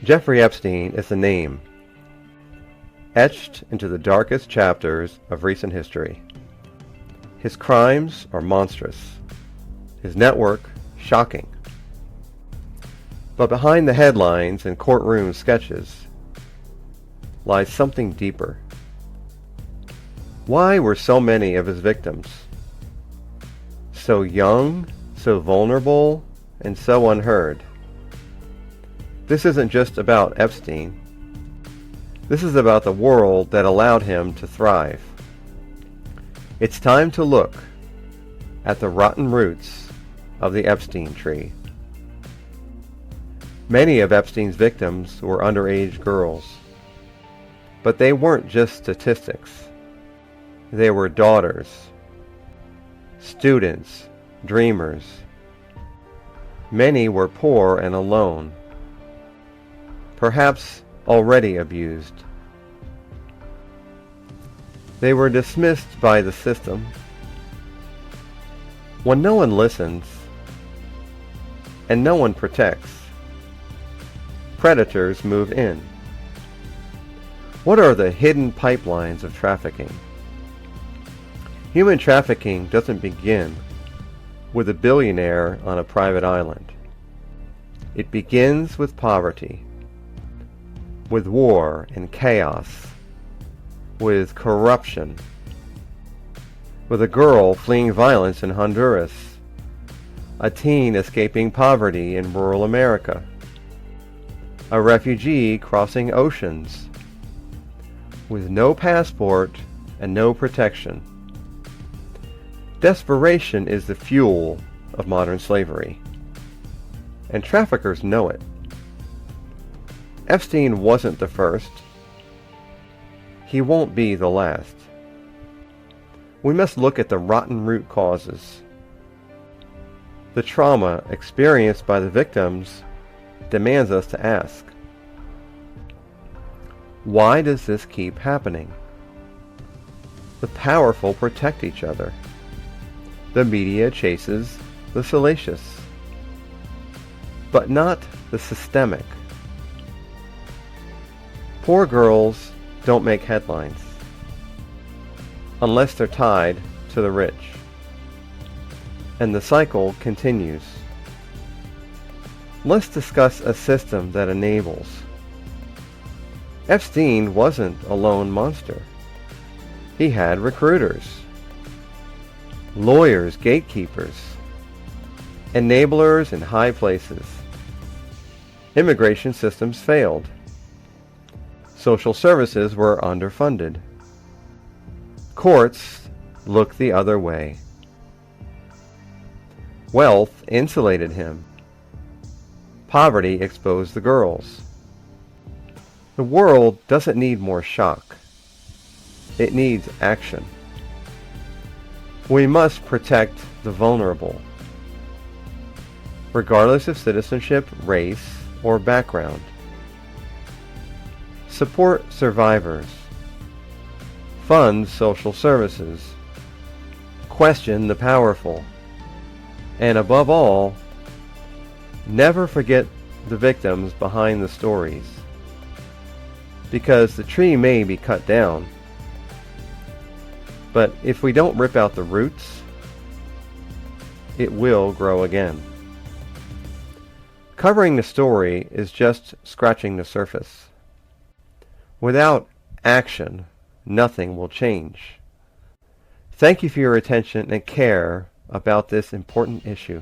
Jeffrey Epstein is the name, etched into the darkest chapters of recent history. His crimes are monstrous, his network shocking. But behind the headlines and courtroom sketches lies something deeper. Why were so many of his victims so young, so vulnerable, and so unheard? This isn't just about Epstein. This is about the world that allowed him to thrive. It's time to look at the rotten roots of the Epstein tree. Many of Epstein's victims were underage girls, but they weren't just statistics. They were daughters, students, dreamers. Many were poor and alone, perhaps already abused. They were dismissed by the system. When no one listens and no one protects, predators move in. What are the hidden pipelines of trafficking? Human trafficking doesn't begin with a billionaire on a private island. It begins with poverty, with war and chaos, with corruption, with a girl fleeing violence in Honduras, a teen escaping poverty in rural America, a refugee crossing oceans with no passport and no protection. Desperation is the fuel of modern slavery, and traffickers know it. Epstein wasn't the first. He won't be the last. We must look at the rotten root causes. The trauma experienced by the victims demands us to ask, why does this keep happening? The powerful protect each other. The media chases the salacious, but not the systemic. Poor girls don't make headlines unless they're tied to the rich, and the cycle continues. Let's discuss a system that enables. Epstein wasn't a lone monster. He had recruiters, lawyers, gatekeepers, enablers in high places. Immigration systems failed. Social services were underfunded. Courts looked the other way. Wealth insulated him. Poverty exposed the girls. The world doesn't need more shock. It needs action. We must protect the vulnerable, regardless of citizenship, race, or background. Support survivors. Fund social services. Question the powerful. And above all, never forget the victims behind the stories. Because the tree may be cut down, but if we don't rip out the roots, it will grow again. Covering the story is just scratching the surface. Without action, nothing will change. Thank you for your attention and care about this important issue.